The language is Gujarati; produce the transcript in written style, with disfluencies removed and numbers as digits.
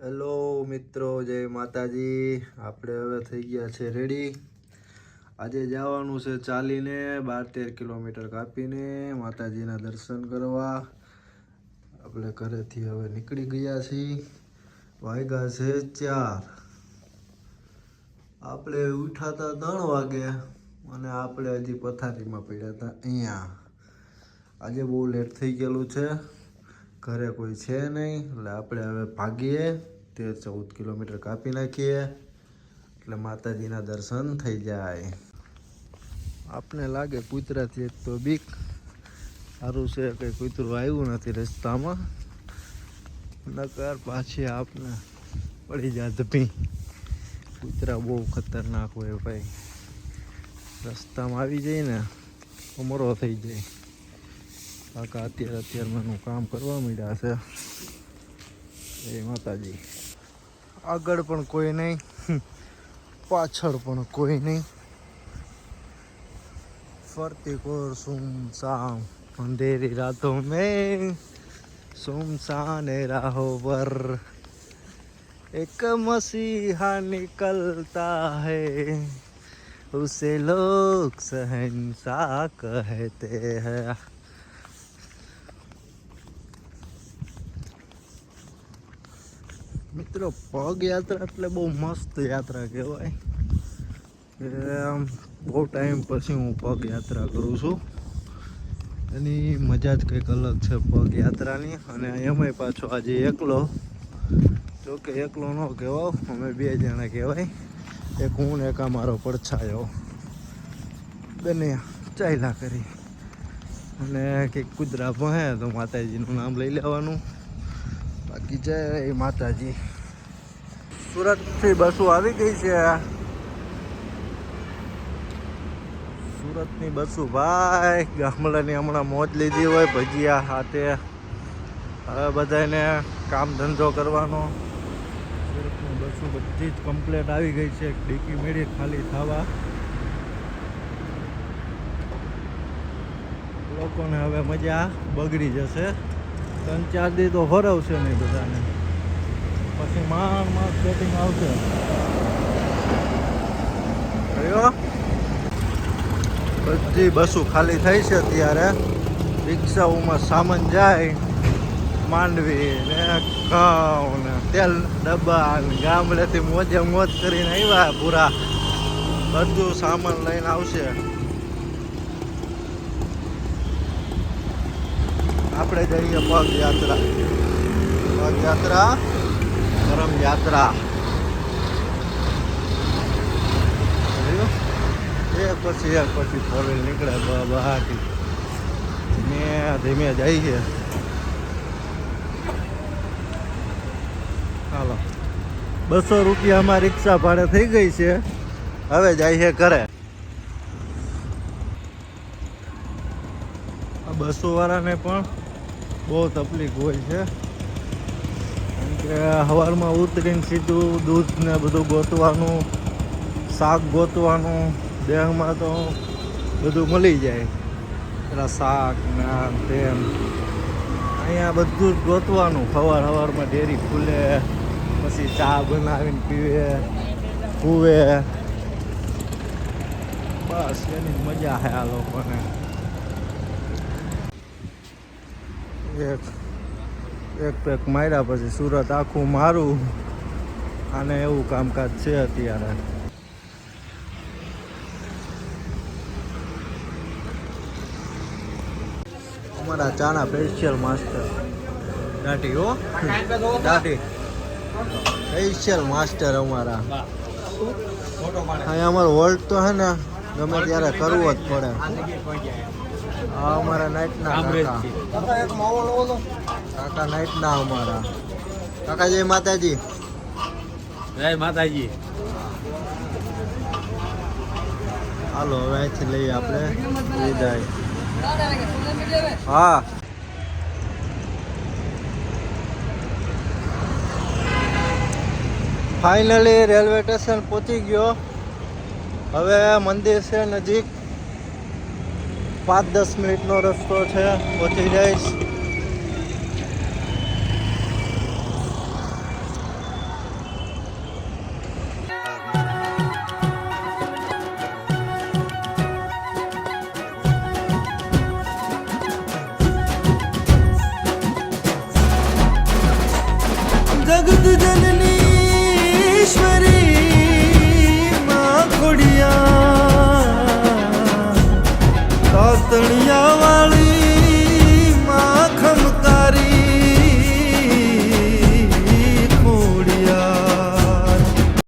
હેલો મિત્રો, જય માતાજી. આપણે હવે થઈ ગયા છે રેડી. આજે જવાનું છે ચાલીને 12-13 કિલોમીટર કાપીને માતાજીના દર્શન કરવા. આપણે ઘરેથી હવે નીકળી ગયા છીએ. વાગ્યા છે 4. આપણે ઉઠાતા 3 વાગે અને આપણે હજી પથારીમાં પડ્યા હતા અહીંયા. આજે બહુ લેટ થઈ ગયેલું છે, ઘરે કોઈ છે નહીં, એટલે આપણે હવે ભાગીએ. 13-14 કિલોમીટર કાપી નાખીએ એટલે માતાજીના દર્શન થઈ જાય. આપને લાગે કૂતરાથી એક તો બીક. સારું છે કંઈ કૂતરું આવ્યું નથી રસ્તામાં, નકર પાછી આપને પડી જાય ધપી. કૂતરા બહુ ખતરનાક હોય ભાઈ, રસ્તામાં આવી જાય ને અમરો થઈ જાય. કાકા અત્યારમાં એનું કામ કરવા માંડ્યા છે. જય માતાજી. આગળ પણ કોઈ નહીં, પાછળ પણ કોઈ નહીં, ફરતી કોર સુમસામ અંધેરી રાતો મેં સુમસાને રાહો પર એક મસીહા નિકલતા હૈ, ઉસે લોગ શહેનશાહ કહેતે હૈ. મિત્રો, પગ યાત્રા એટલે બહુ મસ્ત યાત્રા કહેવાય. બહુ ટાઈમ પછી હું પગ યાત્રા કરું છું. એની મજા જ કંઈક અલગ છે પગ યાત્રાની. અને એમાંય પાછો આજે એકલો, જોકે એકલો ન કહેવાય, અમે 2 જણા કહેવાય. એક હું ને એક અમારો પડછાયો, બંને ચાલ્યા કરી. અને કંઈક કુતરા ભહે તો માતાજીનું નામ લઈ લેવાનું. બાકી જય માતાજી. સુરતથી બસો આવી ગઈ છે. સુરતની બસો ભાઈ ગામડાની હમણાં મોજ લીધી હોય, ભજીયા હાથે. હવે બધાને કામ ધંધો કરવાનો. સુરતની બસો બધી જ કમ્પ્લેટ આવી ગઈ છે, ડીકી મેળી ખાલી થવા. લોકોને હવે મજા બગડી જશે. 3-4 દી તો ફરવશે નહીં બધાને, પછી માસ સેટિંગ આવશે. બધી બસો ખાલી થઈ છે અત્યારે. રિક્ષાઓમાં સામાન જાય, માંડવી ને ઘઉં ને તેલ ડબ્બા, ગામડેથી મોજે મોજ કરીને આવ્યા પૂરા. બધું સામાન લઈને આવશે. આપણે જઈએ પગ યાત્રા. પગ યાત્રા, ધર્મ યાત્રા. એક પછી ફોરેલ નીકળે બહારથી. ધીમે જઈએ. ચાલો, 200 રૂપિયામાં રિક્ષા ભાડે થઈ ગઈ છે. હવે જઈએ ઘરે. આ બસો વાળાને પણ બહુ તકલીફ હોય છે, કેમ કે સવારમાં ઉતરીને સીધું દૂધ ને બધું ગોતવાનું, શાક ગોતવાનું. દેહમાં તો બધું મળી જાય, પેલા શાક ને તેમ. અહીંયા બધું જ ગોતવાનું. સવારમાં ડેરી ખુલે, પછી ચા બનાવીને પીવે, કૂવે. બસ એની મજા છે આ લોકોને. એક પેક માર્યા પછી સુરત આખું મારું. અને એવું કામકાજ છે અત્યારે. અમારા ચાના સ્પેશિયલ માસ્ટર દાઢી. હો દાઢી સ્પેશિયલ માસ્ટર અમારા. અહીંયા અમારો વોલ્ટ તો હે ને ગમે ત્યારે કરવો જ પડે. હા, અમારા નાઇટના કાકા નાઇટના અમારા કાકા. જય માતાજી. જય માતાજી. હાલો, હવે અહીંથી લઈએ આપણે વિદાય. હા, ફાઇનલી રેલવે સ્ટેશન પહોંચી ગયો. હવે મંદિર છે નજીક, 5-10 મિનિટનો રસ્તો છે, પહોંચી જઈશ. જગત જનની ઈશ્વરી માં ખોડિયા તાતણિયા વાળી માં ખમકા